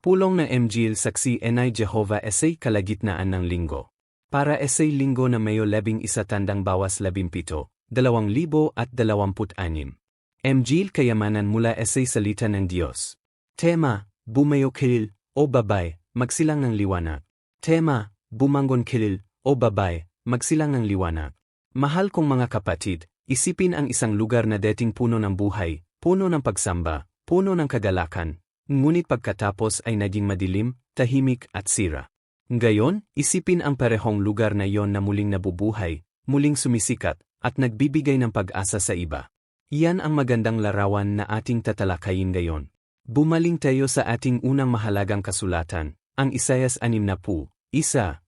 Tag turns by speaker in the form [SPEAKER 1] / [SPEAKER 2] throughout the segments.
[SPEAKER 1] Pulong ng MGL Saksi Enay Jehovah Essay Kalagitnaan ng Linggo. Para Essay Linggo na Mayo 11 tandang bawas 17, 2026. MGL Kayamanan mula Essay Salita ng Diyos. Tema, Bumayo Kilil, o Babay, Magsilang ng Liwanag. Tema, Bumangon Kilil, o Babay, Magsilang ng Liwanag. Mahal kong mga kapatid, isipin ang isang lugar na dating puno ng buhay, puno ng pagsamba, puno ng kagalakan. Ngunit pagkatapos ay naging madilim, tahimik at sira. Ngayon, isipin ang parehong lugar na iyon na muling nabubuhay, muling sumisikat, at nagbibigay ng pag-asa sa iba. Iyan ang magandang larawan na ating tatalakayin ngayon. Bumaling tayo sa ating unang mahalagang kasulatan, ang Isaias 60, 1, 2.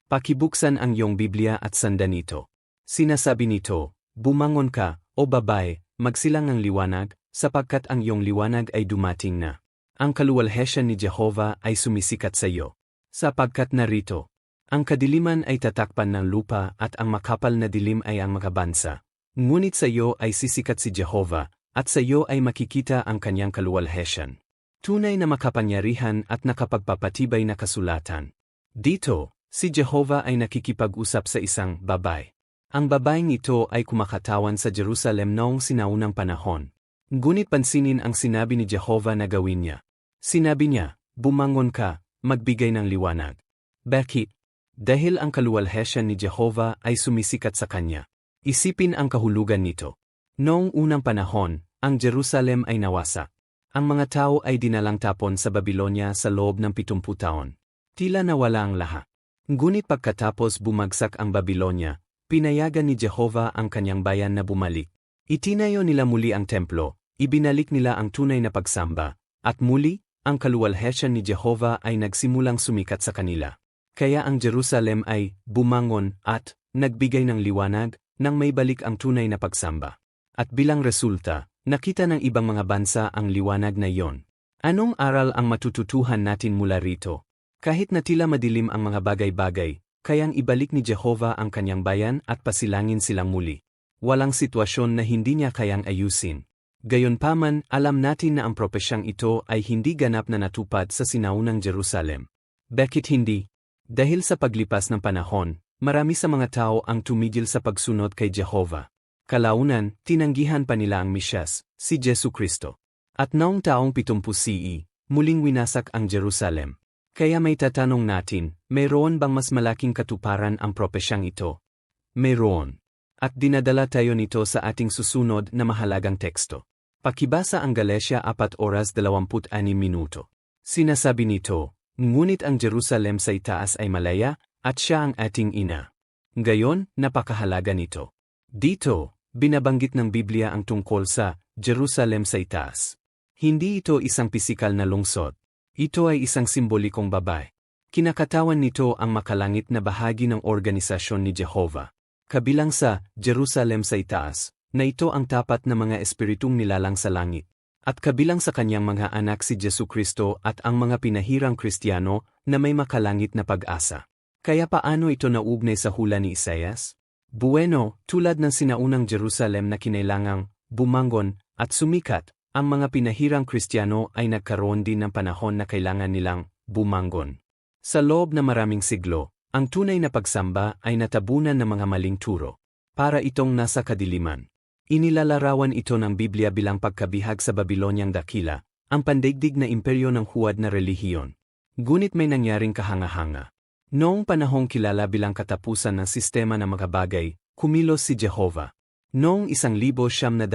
[SPEAKER 1] Pakibuksan ang iyong Biblia at sandan ito. Sinasabi nito, bumangon ka, o babae, magsilang ng liwanag, sapagkat ang iyong liwanag ay dumating na. Ang kaluwalhatian ni Jehovah ay sumisikat sa iyo. Sapagkat narito, ang kadiliman ay tatakpan ng lupa at ang makapal na dilim ay ang makabansa. Ngunit sa iyo ay sisikat si Jehovah, at sa iyo ay makikita ang kanyang kaluwalhatian. Tunay na makapangyarihan at nakapagpapatibay na kasulatan. Dito, si Jehovah ay nakikipag-usap sa isang babay. Ang babaeng ito ay kumakatawan sa Jerusalem noong sinaunang panahon. Ngunit pansinin ang sinabi ni Jehovah na gawin niya. Sinabi niya, bumangon ka, magbigay ng liwanag. Bakit? Dahil ang kaluwalhatian ni Jehovah ay sumisikat sa kanya. Isipin ang kahulugan nito. Noong unang panahon, ang Jerusalem ay nawasak. Ang mga tao ay dinalang tapon sa Babylonia sa loob ng 70 taon. Tila nawala ang lahat. Ngunit pagkatapos bumagsak ang Babylonia, pinayagan ni Jehovah ang kanyang bayan na bumalik. Itinayo nila muli ang templo. Ibinalik nila ang tunay na pagsamba, at muli, ang kaluwalhatian ni Jehovah ay nagsimulang sumikat sa kanila. Kaya ang Jerusalem ay bumangon at nagbigay ng liwanag nang may balik ang tunay na pagsamba. At bilang resulta, nakita ng ibang mga bansa ang liwanag na iyon. Anong aral ang matututuhan natin mula rito? Kahit na tila madilim ang mga bagay-bagay, kayang ibalik ni Jehovah ang kanyang bayan at pasilangin silang muli. Walang sitwasyon na hindi niya kayang ayusin. Gayunpaman, alam natin na ang propesyang ito ay hindi ganap na natupad sa sinaunang Jerusalem. Bakit hindi? Dahil sa paglipas ng panahon, marami sa mga tao ang tumigil sa pagsunod kay Jehovah. Kalaunan, tinanggihan pa nila ang Mesyas, si Jesu Kristo. At noong taong 70 CE, muling winasak ang Jerusalem. Kaya may tatanong natin, mayroon bang mas malaking katuparan ang propesyang ito? Mayroon. At dinadala tayo nito sa ating susunod na mahalagang teksto. Pakibasa ang Galatia 4:26. Sinasabi nito, ngunit ang Jerusalem sa itaas ay malaya, at siya ang ating ina. Ngayon, napakahalaga nito. Dito, binabanggit ng Biblia ang tungkol sa Jerusalem sa itaas. Hindi ito isang pisikal na lungsod. Ito ay isang simbolikong babay. Kinakatawan nito ang makalangit na bahagi ng organisasyon ni Jehovah. Kabilang sa Jerusalem sa itaas, na ito ang tapat na mga espiritong nilalang sa langit. At kabilang sa kanyang mga anak si Jesu Kristo at ang mga pinahirang Kristiyano na may makalangit na pag-asa. Kaya paano ito nauugnay sa hula ni Isaias? Bueno, tulad ng sinaunang Jerusalem na kinailangang bumangon at sumikat, ang mga pinahirang Kristiyano ay nagkaroon din ng panahon na kailangan nilang bumangon. Sa loob na maraming siglo, ang tunay na pagsamba ay natabunan ng mga maling turo. Para itong nasa kadiliman. Inilalarawan ito ng Biblia bilang pagkabihag sa Babyloniang dakila, ang pandaigdig na imperyo ng huwad na relihiyon. Ngunit may nangyaring kahanga-hanga. Noong panahong kilala bilang katapusan ng sistema ng mga bagay, kumilos si Jehovah. Noong 1919,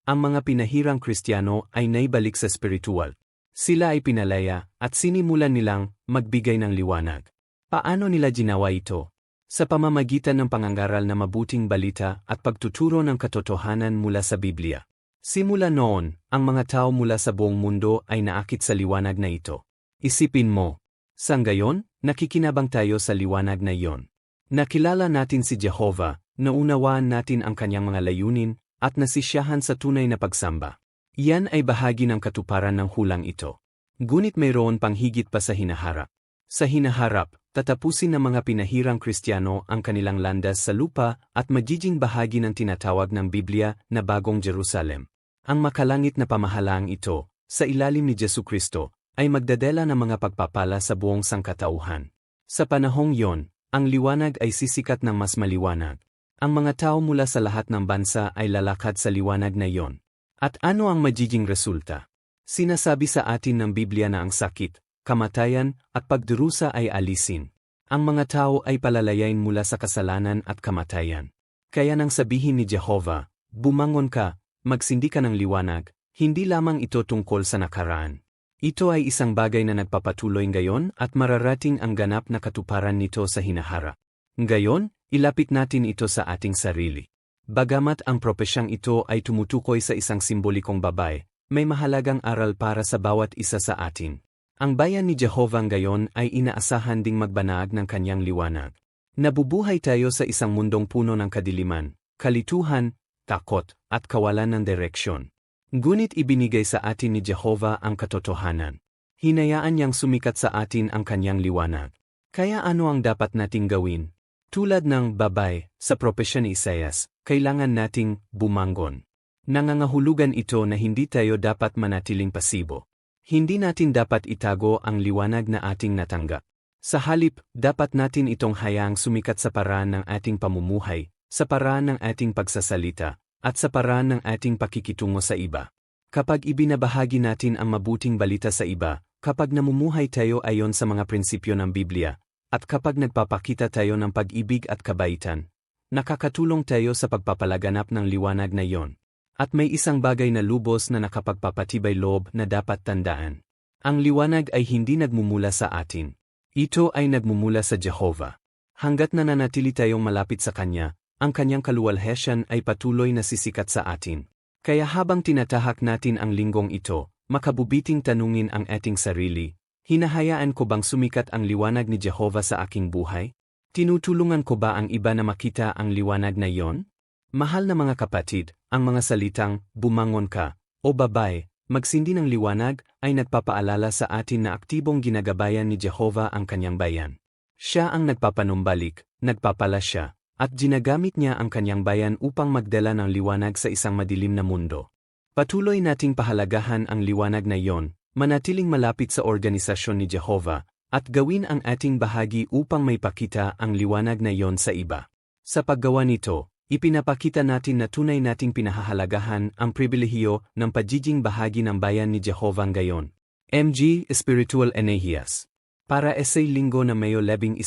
[SPEAKER 1] ang mga pinahirang Kristiyano ay naibalik sa spiritual. Sila ay pinalaya at sinimulan nilang magbigay ng liwanag. Paano nila ginawa ito? Sa pamamagitan ng pangangaral na mabuting balita at pagtuturo ng katotohanan mula sa Biblia. Simula noon, ang mga tao mula sa buong mundo ay naakit sa liwanag na ito. Isipin mo, sa ngayon, nakikinabang tayo sa liwanag na iyon. Nakilala natin si Jehovah, naunawaan natin ang kanyang mga layunin, at nasisiyahan sa tunay na pagsamba. Iyan ay bahagi ng katuparan ng hulang ito. Ngunit mayroon pang higit pa sa hinaharap. Sa hinaharap, tatapusin ng mga pinahirang Kristiyano ang kanilang landas sa lupa at magiging bahagi ng tinatawag ng Biblia na Bagong Jerusalem. Ang makalangit na pamahalaang ito sa ilalim ni Jesucristo, ay magdadala ng mga pagpapala sa buong sangkatauhan. Sa panahong yon, ang liwanag ay sisikat ng mas maliwanag. Ang mga tao mula sa lahat ng bansa ay lalakad sa liwanag na yon. At ano ang magiging resulta? Sinasabi sa atin ng Biblia na ang sakit, kamatayan, at pagdurusa ay alisin. Ang mga tao ay palalayain mula sa kasalanan at kamatayan. Kaya nang sabihin ni Jehovah, bumangon ka, magsindi ka ng liwanag, hindi lamang ito tungkol sa nakaraan. Ito ay isang bagay na nagpapatuloy ngayon at mararating ang ganap na katuparan nito sa hinaharap. Ngayon, ilapit natin ito sa ating sarili. Bagamat ang propesyang ito ay tumutukoy sa isang simbolikong babae, may mahalagang aral para sa bawat isa sa atin. Ang bayan ni Jehovah ngayon ay inaasahan ding magbanag ng kanyang liwanag. Nabubuhay tayo sa isang mundong puno ng kadiliman, kalituhan, takot, at kawalan ng direksyon. Ngunit ibinigay sa atin ni Jehovah ang katotohanan. Hinayaan niyang sumikat sa atin ang kanyang liwanag. Kaya ano ang dapat nating gawin? Tulad ng babay sa propesya ni Isaias, kailangan nating bumangon. Nangangahulugan ito na hindi tayo dapat manatiling pasibo. Hindi natin dapat itago ang liwanag na ating natanggap. Sa halip, dapat natin itong hayaang sumikat sa paraan ng ating pamumuhay, sa paraan ng ating pagsasalita, at sa paraan ng ating pakikitungo sa iba. Kapag ibinabahagi natin ang mabuting balita sa iba, kapag namumuhay tayo ayon sa mga prinsipyo ng Biblia, at kapag nagpapakita tayo ng pag-ibig at kabaitan, nakakatulong tayo sa pagpapalaganap ng liwanag na iyon. At may isang bagay na lubos na nakapagpapatibay loob na dapat tandaan. Ang liwanag ay hindi nagmumula sa atin. Ito ay nagmumula sa Jehovah. Hanggat nananatili tayong malapit sa Kanya, ang Kanyang kaluwalhatian ay patuloy na sisikat sa atin. Kaya habang tinatahak natin ang linggong ito, makabubiting tanungin ang ating sarili, hinahayaan ko bang sumikat ang liwanag ni Jehovah sa aking buhay? Tinutulungan ko ba ang iba na makita ang liwanag na iyon? Mahal na mga kapatid, ang mga salitang, bumangon ka, o babae, magsindi ng liwanag, ay nagpapaalala sa atin na aktibong ginagabayan ni Jehovah ang kanyang bayan. Siya ang nagpapanumbalik, nagpapalasya, at ginagamit niya ang kanyang bayan upang magdala ng liwanag sa isang madilim na mundo. Patuloy nating pahalagahan ang liwanag na iyon, manatiling malapit sa organisasyon ni Jehovah, at gawin ang ating bahagi upang maipakita ang liwanag na iyon sa iba. Sa paggawa nito, ipinapakita natin na tunay nating pinahahalagahan ang pribilehiyo ng pagiging bahagi ng bayan ni Jehovah ngayon. MG Spiritual Enehias. Para Essay Linggo na Mayo 11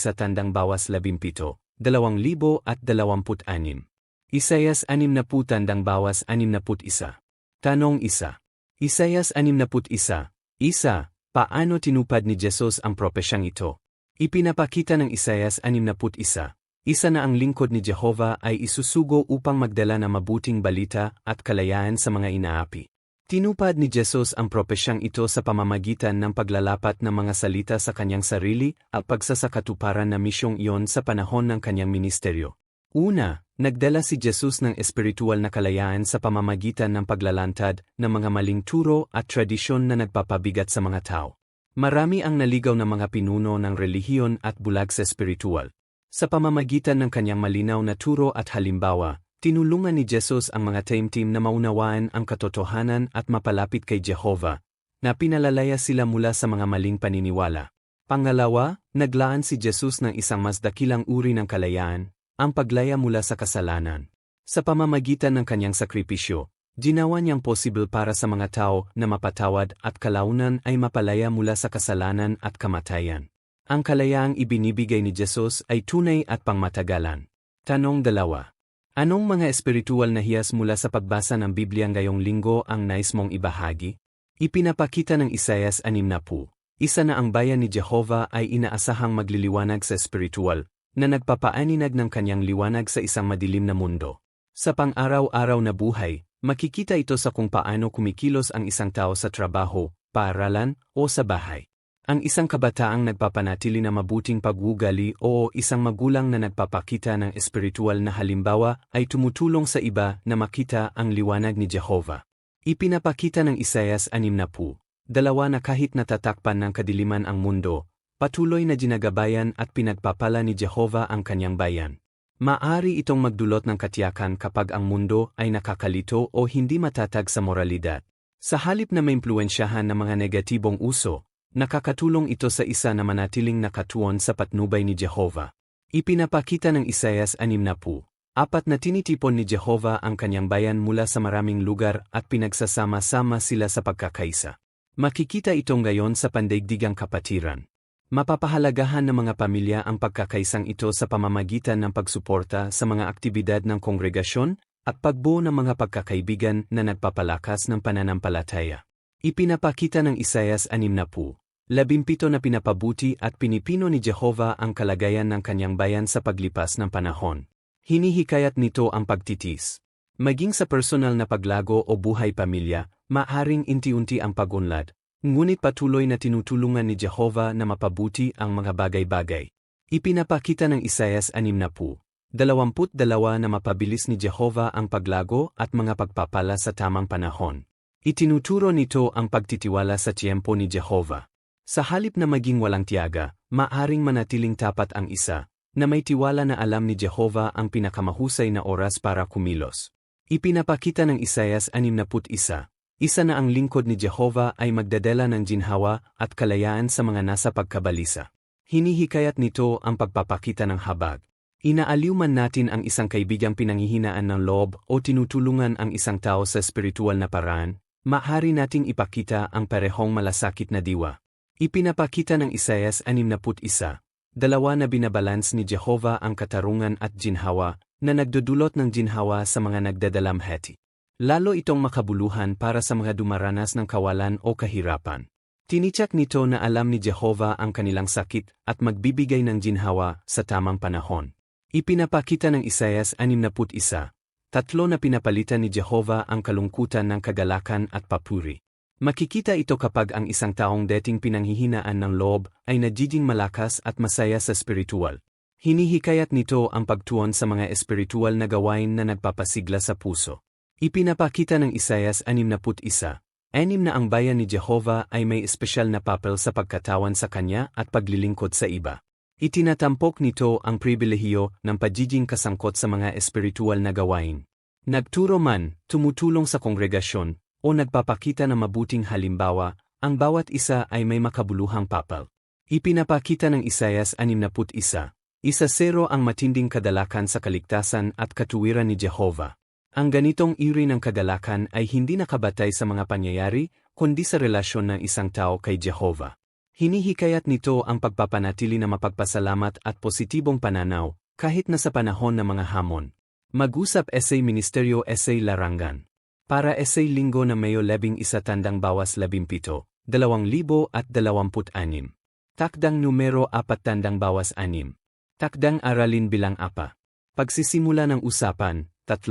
[SPEAKER 1] Bawas 17, 2026. Isaias 60 Bawas 61. Tanong 1. Isaias 61. Paano tinupad ni Jesus ang propesyang ito? Ipinapakita ng Isaias 61. Isa na ang lingkod ni Jehovah ay isusugo upang magdala ng mabuting balita at kalayaan sa mga inaapi. Tinupad ni Jesus ang propesyang ito sa pamamagitan ng paglalapat ng mga salita sa kanyang sarili at pagsasakatuparan na misyong iyon sa panahon ng kanyang ministeryo. Una, nagdala si Jesus ng espiritual na kalayaan sa pamamagitan ng paglalantad ng mga maling turo at tradisyon na nagpapabigat sa mga tao. Marami ang naligaw na mga pinuno ng relihiyon at bulag sa espiritual. Sa pamamagitan ng kanyang malinaw na turo at halimbawa, tinulungan ni Jesus ang mga taimtim na maunawaan ang katotohanan at mapalapit kay Jehovah, na pinalalaya sila mula sa mga maling paniniwala. Pangalawa, naglaan si Jesus ng isang mas dakilang uri ng kalayaan, ang paglaya mula sa kasalanan. Sa pamamagitan ng kanyang sakripisyo, ginawa niyang posible para sa mga tao na mapatawad at kalaunan ay mapalaya mula sa kasalanan at kamatayan. Ang kalayaang ibinibigay ni Jesus ay tunay at pangmatagalan. Tanong 2. Anong mga espiritual na hiyas mula sa pagbasa ng Biblia ngayong linggo ang nais mong ibahagi? Ipinapakita ng Isaias 60. Isa na ang bayan ni Jehovah ay inaasahang magliliwanag sa espiritual, na nagpapaaninag ng kanyang liwanag sa isang madilim na mundo. Sa pang-araw-araw na buhay, makikita ito sa kung paano kumikilos ang isang tao sa trabaho, paaralan, o sa bahay. Ang isang kabataang nagpapanatili na mabuting pag-uugali o isang magulang na nagpapakita ng espiritual na halimbawa ay tumutulong sa iba na makita ang liwanag ni Jehovah. Ipinapakita ng Isaias 60, na kahit natatakpan ng kadiliman ang mundo, patuloy na ginagabayan at pinagpapala ni Jehovah ang kanyang bayan. Maaari itong magdulot ng katiyakan kapag ang mundo ay nakakalito o hindi matatag sa moralidad. Sa halip na maimpluwensyahan ng mga negatibong uso, nakakatulong ito sa isa na manatiling nakatuon sa patnubay ni Jehovah. Ipinapakita ng Isaias 60:4 na tinitipon ni Jehovah ang kanyang bayan mula sa maraming lugar at pinagsasama-sama sila sa pagkakaisa. Makikita itong gayon sa pandaigdigang kapatiran. Mapapahalagahan ng mga pamilya ang pagkakaisang ito sa pamamagitan ng pagsuporta sa mga aktibidad ng kongregasyon at pagbuo ng mga pagkakaibigan na nagpapalakas ng pananampalataya. Ipinapakita ng Isaias 60:17 na pinapabuti at pinipino ni Jehovah ang kalagayan ng kanyang bayan sa paglipas ng panahon. Hinihikayat nito ang pagtitis. Maging sa personal na paglago o buhay pamilya, maaring inti-unti ang pag-unlad, ngunit patuloy na tinutulungan ni Jehovah na mapabuti ang mga bagay-bagay. Ipinapakita ng Isaias 60:22 na mapabilis ni Jehovah ang paglago at mga pagpapala sa tamang panahon. Itinuturo nito ang pagtitiwala sa tiyempo ni Jehovah. Sa halip na maging walang tiyaga, maaring manatiling tapat ang isa, na may tiwala na alam ni Jehovah ang pinakamahusay na oras para kumilos. Ipinapakita ng Isaias 61, isa na ang lingkod ni Jehovah ay magdadala ng ginhawa at kalayaan sa mga nasa pagkabalisa. Hinihikayat nito ang pagpapakita ng habag. Inaaliw man natin ang isang kaibigang pinanghihinaan ng loob o tinutulungan ang isang tao sa espiritual na paraan, maaari nating ipakita ang parehong malasakit na diwa. Ipinapakita ng Isaias 61:2 na binabalans ni Jehovah ang katarungan at ginhawa na nagdudulot ng ginhawa sa mga nagdadalamhati. Lalo itong makabuluhan para sa mga dumaranas ng kawalan o kahirapan. Tinityak nito na alam ni Jehovah ang kanilang sakit at magbibigay ng ginhawa sa tamang panahon. Ipinapakita ng Isaias 61:3 na pinapalitan ni Jehovah ang kalungkutan ng kagalakan at papuri. Makikita ito kapag ang isang taong dating pinanghihinaan ng loob ay nagiging malakas at masaya sa espiritual. Hinihikayat nito ang pagtuon sa mga espiritual na gawain na nagpapasigla sa puso. Ipinapakita ng Isaias 61:6 na ang bayan ni Jehovah ay may espesyal na papel sa pagkatawan sa kanya at paglilingkod sa iba. Itinatampok nito ang pribilehiyo ng pagiging kasangkot sa mga espiritual na gawain. Nagturo man, tumutulong sa kongregasyon, o nagpapakita ng mabuting halimbawa, ang bawat isa ay may makabuluhang papel. Ipinapakita ng Isaias 61:10 ang matinding kadalakan sa kaligtasan at katuwiran ni Jehovah. Ang ganitong uri ng kagalakan ay hindi nakabatay sa mga pangyayari, kundi sa relasyon ng isang tao kay Jehovah. Hinihikayat nito ang pagpapanatili na mapagpasalamat at positibong pananaw, kahit na sa panahon ng mga hamon. Mag-usap Essay Ministeryo Essay Larangan. Para Essay Linggo na Mayo 11-17, 2026. Takdang numero 4-6. Takdang Aralin bilang 4. Pagsisimula ng usapan, 3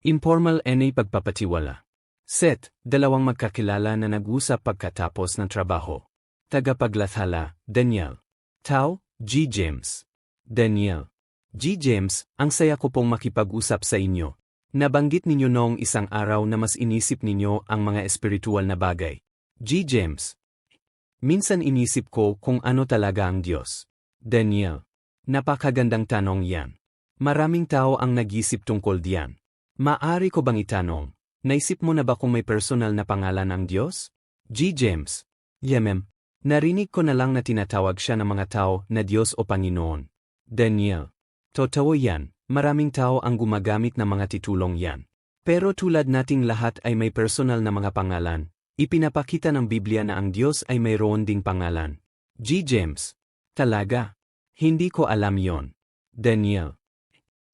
[SPEAKER 1] Informal na pagpapatiwala. Set, 2 magkakilala na nag-usap pagkatapos ng trabaho. Tagapaglathala, Daniel. Tao, G. James. Daniel. G. James, ang saya ko pong makipag-usap sa inyo. Nabanggit ninyo noong isang araw na mas inisip ninyo ang mga espiritual na bagay. G. James. Minsan inisip ko kung ano talaga ang Diyos. Daniel. Napakagandang tanong yan. Maraming tao ang nag-isip tungkol diyan. Maaari ko bang itanong, naisip mo na ba kung may personal na pangalan ang Diyos? G. James. Yemem. Narinig ko na lang na tinatawag siya ng mga tao na Diyos o Panginoon. Daniel. Totoo yan, maraming tao ang gumagamit ng mga titulong yan. Pero tulad nating lahat ay may personal na mga pangalan, ipinapakita ng Biblia na ang Diyos ay mayroon ding pangalan. G. James. Talaga? Hindi ko alam yon. Daniel.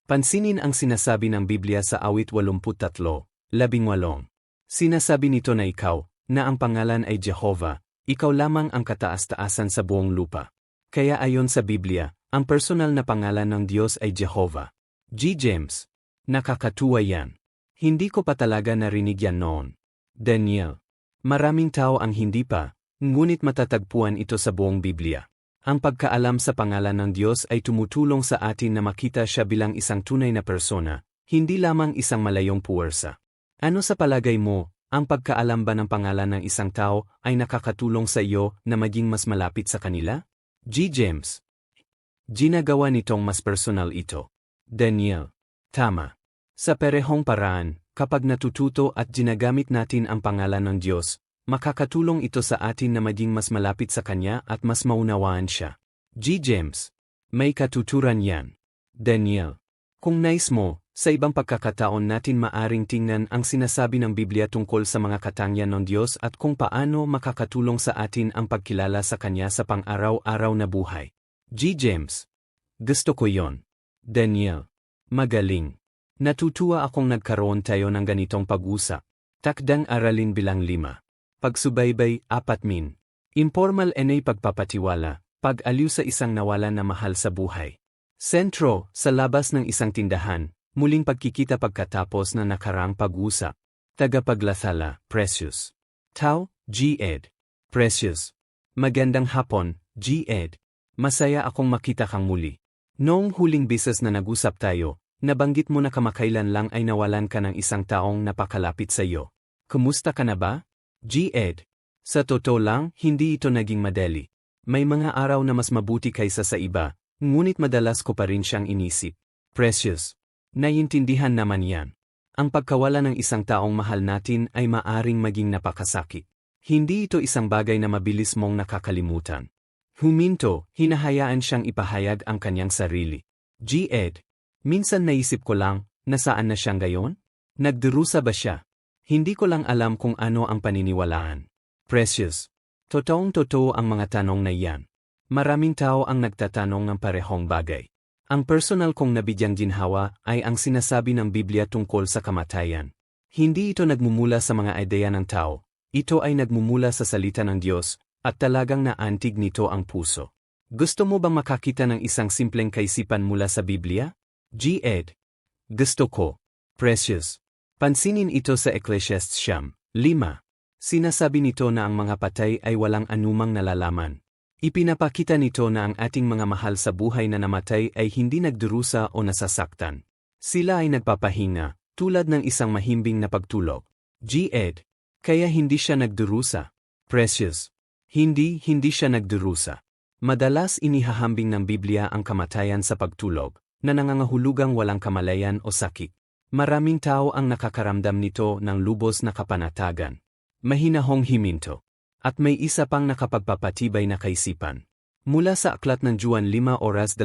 [SPEAKER 1] Pansinin ang sinasabi ng Biblia sa Awit 83:18. Sinasabi nito na ikaw, na ang pangalan ay Jehovah, ikaw lamang ang kataas-taasan sa buong lupa. Kaya ayon sa Biblia, ang personal na pangalan ng Diyos ay Jehovah. G. James. Nakakatuwa yan. Hindi ko pa talaga narinig yan noon. Daniel. Maraming tao ang hindi pa, ngunit matatagpuan ito sa buong Biblia. Ang pagkaalam sa pangalan ng Diyos ay tumutulong sa atin na makita siya bilang isang tunay na persona, hindi lamang isang malayong puwersa. Ano sa palagay mo, ang pagkaalam ba ng pangalan ng isang tao ay nakakatulong sa iyo na maging mas malapit sa kanila? G. James. Ginagawa nitong mas personal ito. Daniel. Tama. Sa perehong paraan, Kapag natututo at ginagamit natin ang pangalan ng Diyos, makakatulong ito sa atin na maging mas malapit sa Kanya at mas maunawaan siya. G. James. May katuturan yan. Daniel. Kung nais mo, sa ibang pagkakataon natin maaring tingnan ang sinasabi ng Biblia tungkol sa mga katangian ng Diyos at kung paano makakatulong sa atin ang pagkilala sa Kanya sa pang-araw-araw na buhay. G. James. Gusto ko yon. Daniel. Magaling. Natutuwa akong nagkaroon tayo ng ganitong pag-usap. Takdang aralin bilang 5. Pagsubaybay, 4. Informal na pagpapatiwala, pag-aliw sa isang nawalan na mahal sa buhay. Sentro, sa labas ng isang tindahan, muling pagkikita pagkatapos na nakarang pag-usap. Tagapaglathala, Precious. Tao, G. Ed. Precious. Magandang hapon, G. Ed. Masaya akong makita kang muli. Noong huling beses na nag-usap tayo, nabanggit mo na kamakailan lang ay nawalan ka ng isang taong napakalapit sa iyo. Kumusta ka na ba? G. Ed. Sa totoo lang, hindi ito naging madali. May mga araw na mas mabuti kaysa sa iba, ngunit madalas ko pa rin siyang inisip. Precious. Naiintindihan naman yan. Ang pagkawala ng isang taong mahal natin ay maaring maging napakasakit. Hindi ito isang bagay na mabilis mong nakakalimutan. Huminto, hinahayaan siyang ipahayag ang kanyang sarili. G. Ed. Minsan naisip ko lang, nasaan na siyang gayon? Nagdurusa ba siya? Hindi ko lang alam kung ano ang paniniwalaan. Precious. Totoong-totoo ang mga tanong na iyan. Maraming tao ang nagtatanong ng parehong bagay. Ang personal kong nabigyang ginhawa ay ang sinasabi ng Biblia tungkol sa kamatayan. Hindi ito nagmumula sa mga ideya ng tao. Ito ay nagmumula sa salita ng Diyos, at talagang naantig nito ang puso. Gusto mo bang makakita ng isang simpleng kaisipan mula sa Biblia? G. Ed. Gusto ko. Precious. Pansinin ito sa Ecclesiastes 5. Sinasabi nito na ang mga patay ay walang anumang nalalaman. Ipinapakita nito na ang ating mga mahal sa buhay na namatay ay hindi nagdurusa o nasasaktan. Sila ay nagpapahinga, tulad ng isang mahimbing na pagtulog. G. Ed. Kaya hindi siya nagdurusa. Precious. Hindi siya nagdurusa. Madalas inihahambing ng Biblia ang kamatayan sa pagtulog, na nangangahulugang walang kamalayan o sakit. Maraming tao ang nakakaramdam nito ng lubos na kapanatagan. Mahinahong himinto. At may isa pang nakapagpapatibay na kaisipan. Mula sa aklat ng Juan 5:28,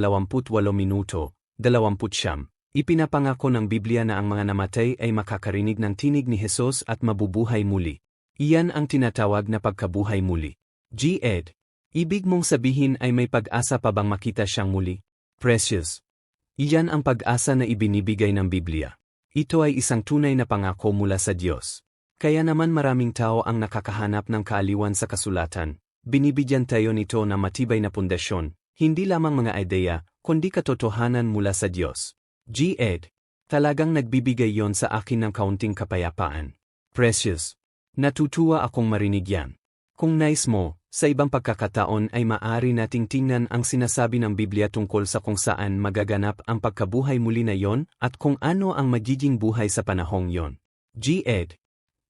[SPEAKER 1] ipinapangako ng Biblia na ang mga namatay ay makakarinig ng tinig ni Jesus at mabubuhay muli. Iyan ang tinatawag na pagkabuhay muli. G. Ed. Ibig mong sabihin ay may pag-asa pa bang makita siyang muli? Precious. Iyan ang pag-asa na ibinibigay ng Biblia. Ito ay isang tunay na pangako mula sa Diyos. Kaya naman maraming tao ang nakakahanap ng kaaliwan sa kasulatan. Binibigyan tayo nito ng matibay na pundasyon, hindi lamang mga ideya, kundi katotohanan mula sa Diyos. G. Ed. Talagang nagbibigay yon sa akin ng kaunting kapayapaan. Precious. Natutuwa akong marinig yan. Kung nais mo, sa ibang pagkakataon ay maaari nating tingnan ang sinasabi ng Biblia tungkol sa kung saan magaganap ang pagkabuhay muli na yon at kung ano ang magiging buhay sa panahong yon. G. Ed.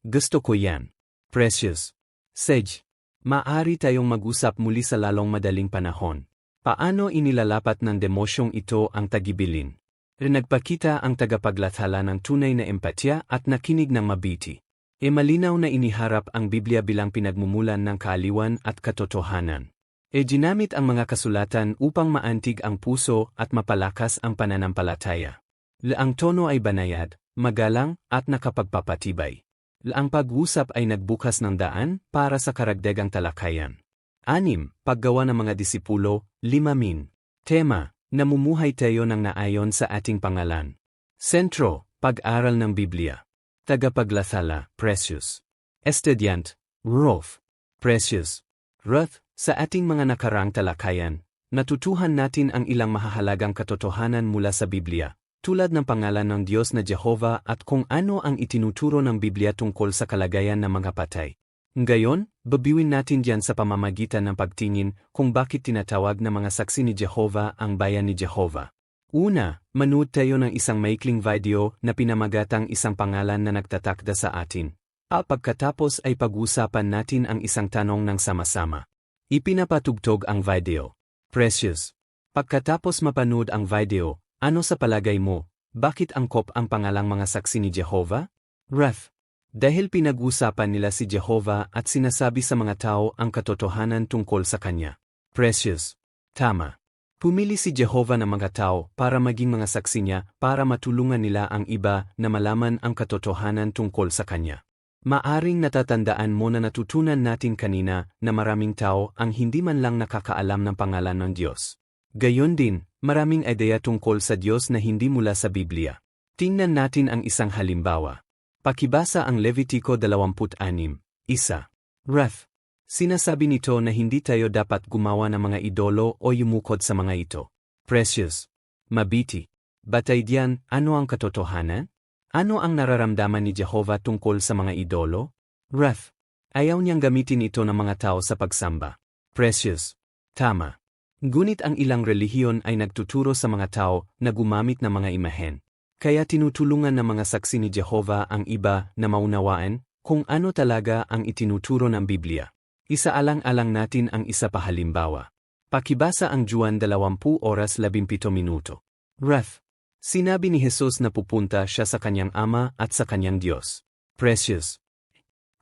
[SPEAKER 1] Gusto ko yan. Precious. Sej. Maaari tayong mag-usap muli sa lalong madaling panahon. Paano inilalapat ng demosyong ito ang tagibilin? Nagpakita ang tagapaglathala ng tunay na empatya at nakinig ng mabiti. Malinaw na iniharap ang Biblia bilang pinagmumulan ng kaaliwan at katotohanan. Ginamit ang mga kasulatan upang maantig ang puso at mapalakas ang pananampalataya. Ang tono ay banayad, magalang, at nakapagpapatibay. Ang pag-usap ay nagbukas ng daan para sa karagdagang talakayan. 6. Paggawa ng mga disipulo, 5. Tema, namumuhay tayo ng naayon sa ating pangalan. Sentro, pag-aral ng Biblia. Tagapaglathala, Precious. Estudyant, Rolf. Precious. Ruth, sa ating mga nakarang talakayan, natutuhan natin ang ilang mahahalagang katotohanan mula sa Biblia, tulad ng pangalan ng Diyos na Jehovah at kung ano ang itinuturo ng Biblia tungkol sa kalagayan ng mga patay. Ngayon, babiwin natin diyan sa pamamagitan ng pagtingin kung bakit tinatawag na mga saksi ni Jehovah ang bayan ni Jehovah. Una, manood tayo ng isang maikling video na pinamagatang isang pangalan na nagtatakda sa atin. Pagkatapos ay pag-usapan natin ang isang tanong ng sama-sama. Ipinapatugtog ang video. Precious. Pagkatapos mapanood ang video, ano sa palagay mo, bakit angkop ang pangalang mga saksi ni Jehovah? Ref. Dahil pinag-usapan nila si Jehovah at sinasabi sa mga tao ang katotohanan tungkol sa kanya. Precious. Tama. Pumili si Jehovah ng mga tao para maging mga saksi niya para matulungan nila ang iba na malaman ang katotohanan tungkol sa kanya. Maaring natatandaan mo na natutunan natin kanina na maraming tao ang hindi man lang nakakaalam ng pangalan ng Diyos. Gayon din, maraming ideya tungkol sa Diyos na hindi mula sa Biblia. Tingnan natin ang isang halimbawa. Pakibasa ang Levitico 26:1. Ref. Sinasabi nito na hindi tayo dapat gumawa ng mga idolo o yumukod sa mga ito. Precious. Mabiti. Batay diyan, ano ang katotohanan? Ano ang nararamdaman ni Jehovah tungkol sa mga idolo? Ref. Ayaw niyang gamitin ito ng mga tao sa pagsamba. Precious. Tama. Ngunit ang ilang relihiyon ay nagtuturo sa mga tao na gumamit ng mga imahen. Kaya tinutulungan ng mga saksi ni Jehovah ang iba na maunawaan kung ano talaga ang itinuturo ng Biblia. Isaalang-alang natin ang isa pa halimbawa. Pakibasa ang Juan 20:17. Ref. Sinabi ni Jesus na pupunta siya sa kanyang Ama at sa kanyang Diyos. Precious.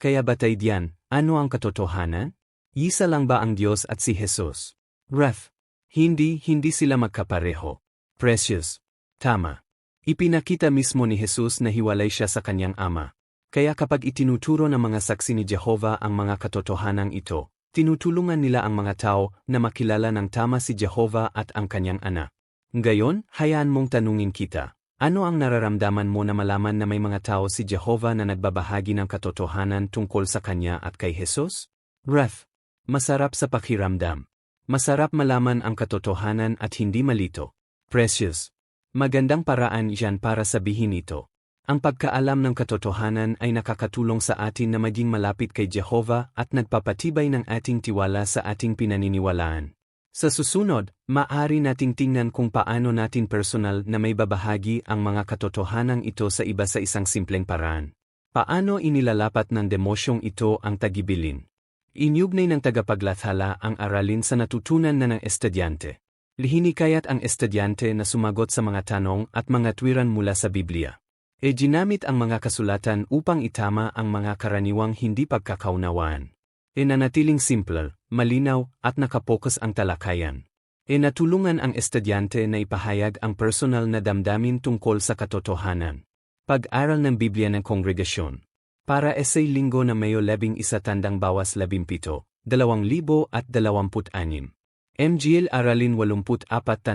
[SPEAKER 1] Kaya batay diyan, ano ang katotohanan? Isa lang ba ang Diyos at si Jesus? Ref. Hindi sila magkapareho. Precious. Tama. Ipinakita mismo ni Jesus na hiwalay siya sa kanyang Ama. Kaya kapag itinuturo ng mga saksi ni Jehovah ang mga katotohanan ito, tinutulungan nila ang mga tao na makilala ng tama si Jehovah at ang kanyang anak. Ngayon, hayaan mong tanungin kita, ano ang nararamdaman mo na malaman na may mga tao si Jehovah na nagbabahagi ng katotohanan tungkol sa kanya at kay Jesus? Ref. Masarap sa pakiramdam. Masarap malaman ang katotohanan at hindi malito. Precious. Magandang paraan iyan para sabihin ito. Ang pagkaalam ng katotohanan ay nakakatulong sa atin na maging malapit kay Jehovah at nagpapatibay ng ating tiwala sa ating pinaniniwalaan. Sa susunod, maaari nating tingnan kung paano natin personal na may babahagi ang mga katotohanan ito sa iba sa isang simpleng paraan. Paano inilalapat ng demosyong ito ang tagibilin? Inyugnay ng tagapaglathala ang aralin sa natutunan na ng estudyante. Lihinikayat ang estudyante na sumagot sa mga tanong at mga tuwiran mula sa Biblia. Ginamit ang mga kasulatan upang itama ang mga karaniwang hindi pagkakaunawaan. Nanatiling simple, malinaw, at nakapokus ang talakayan. Natulungan ang estudyante na ipahayag ang personal na damdamin tungkol sa katotohanan. Pag-aral ng Biblia ng Kongregasyon. Para Essay Linggo na Mayo 11 17, 2026. MGL Aralin 84 85.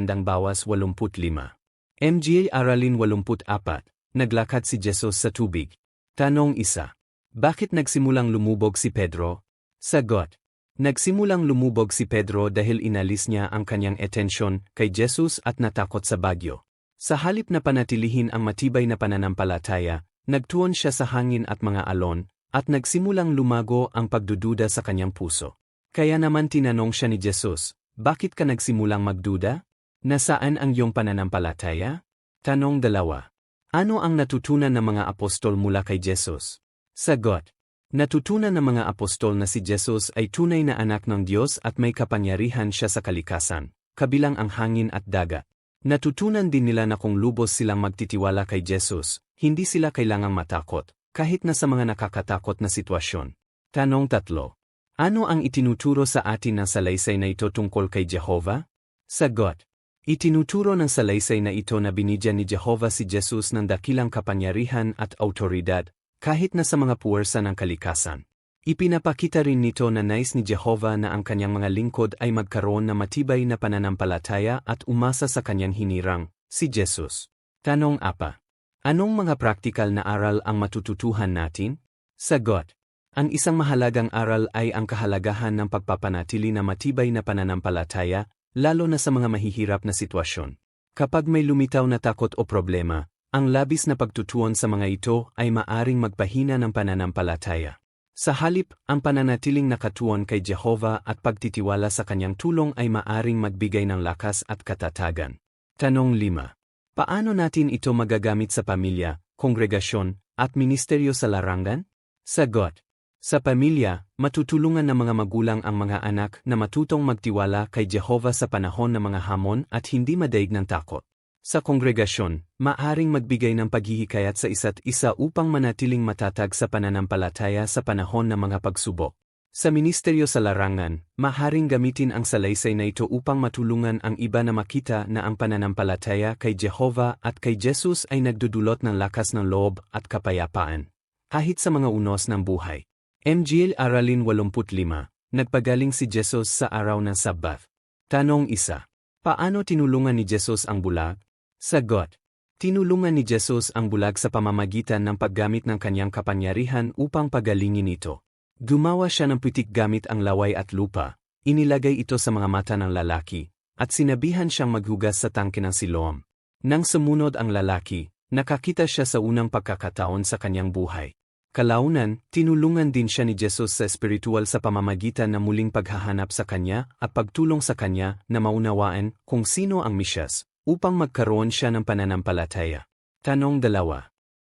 [SPEAKER 1] MGL Aralin 84. Naglakad si Jesus sa tubig. Tanong 1. Bakit nagsimulang lumubog si Pedro? Sagot. Nagsimulang lumubog si Pedro dahil inalis niya ang kanyang atensyon kay Jesus at natakot sa bagyo. Sa halip na panatilihin ang matibay na pananampalataya, nagtuon siya sa hangin at mga alon, at nagsimulang lumago ang pagdududa sa kanyang puso. Kaya naman tinanong siya ni Jesus, bakit ka nagsimulang magduda? Nasaan ang iyong pananampalataya? Tanong 2. Ano ang natutunan ng mga apostol mula kay Jesus? Sagot. Natutunan ng mga apostol na si Jesus ay tunay na anak ng Diyos at may kapangyarihan siya sa kalikasan, kabilang ang hangin at dagat. Natutunan din nila na kung lubos silang magtitiwala kay Jesus, hindi sila kailangang matakot, kahit na sa mga nakakatakot na sitwasyon. Tanong 3. Ano ang itinuturo sa atin ng salaysay na ito tungkol kay Jehovah? Sagot. Itinuturo ng salaysay na ito na binigyan ni Jehovah si Jesus ng dakilang kapangyarihan at autoridad, kahit na sa mga puwersa ng kalikasan. Ipinapakita rin nito na nais ni Jehovah na ang kanyang mga lingkod ay magkaroon ng matibay na pananampalataya at umasa sa kanyang hinirang, si Jesus. Tanong 4. Anong mga praktikal na aral ang matututuhan natin? Sagot. Ang isang mahalagang aral ay ang kahalagahan ng pagpapanatili na matibay na pananampalataya, lalo na sa mga mahihirap na sitwasyon. Kapag may lumitaw na takot o problema, ang labis na pagtutuon sa mga ito ay maaring magpahina ng pananampalataya. Sa halip, ang pananatiling nakatuon kay Jehovah at pagtitiwala sa kanyang tulong ay maaring magbigay ng lakas at katatagan. Tanong 5. Paano natin ito magagamit sa pamilya, kongregasyon, at ministeryo sa larangan? Sagot. Sa pamilya, matutulungan ng mga magulang ang mga anak na matutong magtiwala kay Jehovah sa panahon ng mga hamon at hindi madaig ng takot. Sa kongregasyon, maaaring magbigay ng paghihikayat sa isa't isa upang manatiling matatag sa pananampalataya sa panahon ng mga pagsubok. Sa ministeryo sa larangan, maaaring gamitin ang salaysay na ito upang matulungan ang iba na makita na ang pananampalataya kay Jehovah at kay Jesus ay nagdudulot ng lakas ng loob at kapayapaan, kahit sa mga unos ng buhay. MGL Aralin 85, nagpagaling si Jesus sa araw ng Sabat. Tanong 1. Paano tinulungan ni Jesus ang bulag? Sagot. Tinulungan ni Jesus ang bulag sa pamamagitan ng paggamit ng kanyang kapangyarihan upang pagalingin ito. Gumawa siya ng pitik gamit ang laway at lupa, inilagay ito sa mga mata ng lalaki, at sinabihan siyang maghugas sa tangke ng Siloam. Nang sumunod ang lalaki, nakakita siya sa unang pagkakataon sa kanyang buhay. Kalaunan, tinulungan din siya ni Jesus sa espiritual sa pamamagitan ng muling paghahanap sa kanya at pagtulong sa kanya na maunawaan kung sino ang Mesyas, upang magkaroon siya ng pananampalataya. Tanong 2.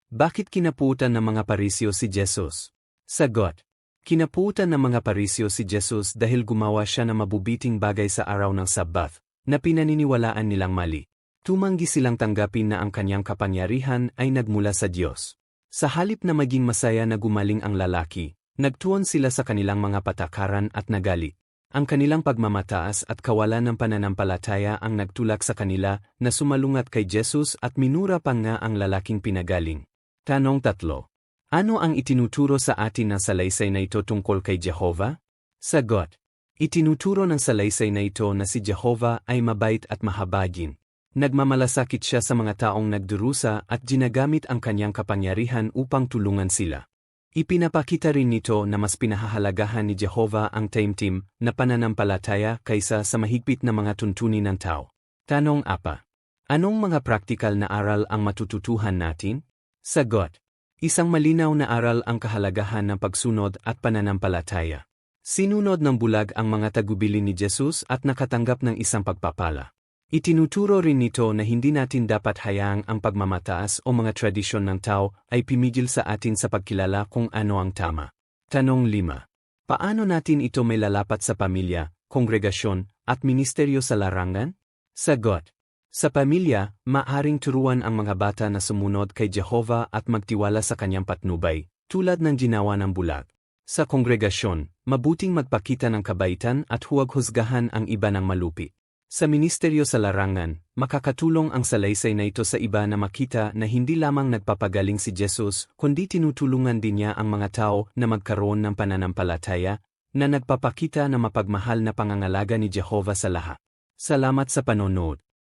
[SPEAKER 1] Bakit kinapuutan ng mga Pariseo si Jesus? Sagot. Kinapuutan ng mga Pariseo si Jesus dahil gumawa siya ng mabubiting bagay sa araw ng Sabat, na pinaniniwalaan nilang mali. Tumanggi silang tanggapin na ang kanyang kapangyarihan ay nagmula sa Diyos. Sa halip na maging masaya na gumaling ang lalaki, nagtuon sila sa kanilang mga patakaran at nagalit. Ang kanilang pagmamataas at kawalan ng pananampalataya ang nagtulak sa kanila na sumalungat kay Jesus at minura pa nga ang lalaking pinagaling. Tanong 3. Ano ang itinuturo sa atin ng salaysay na ito tungkol kay Jehovah? Sagot. Itinuturo ng salaysay na ito na si Jehovah ay mabait at mahabagin. Nagmamalasakit siya sa mga taong nagdurusa at ginagamit ang kanyang kapangyarihan upang tulungan sila. Ipinapakita rin nito na mas pinahahalagahan ni Jehovah ang taimtim na pananampalataya kaysa sa mahigpit na mga tuntunin ng tao. Tanong 4. Anong mga praktikal na aral ang matututuhan natin? Sagot. Isang malinaw na aral ang kahalagahan ng pagsunod at pananampalataya. Sinunod ng bulag ang mga tagubilin ni Jesus at nakatanggap ng isang pagpapala. Itinuturo rin nito na hindi natin dapat hayaang ang pagmamataas o mga tradisyon ng tao ay pimigil sa atin sa pagkilala kung ano ang tama. Tanong 5. Paano natin ito may lalapat sa pamilya, kongregasyon, at ministeryo sa larangan? Sagot. Sa pamilya, maaring turuan ang mga bata na sumunod kay Jehovah at magtiwala sa kanyang patnubay, tulad ng ginawa ng bulag. Sa kongregasyon, mabuting magpakita ng kabaitan at huwag husgahan ang iba ng malupi. Sa ministeryo sa larangan, makakatulong ang salaysay na ito sa iba na makita na hindi lamang nagpapagaling si Jesus, kundi tinutulungan din niya ang mga tao na magkaroon ng pananampalataya, na nagpapakita na mapagmahal na pangangalaga ni Jehovah sa lahat. Salamat sa panonood.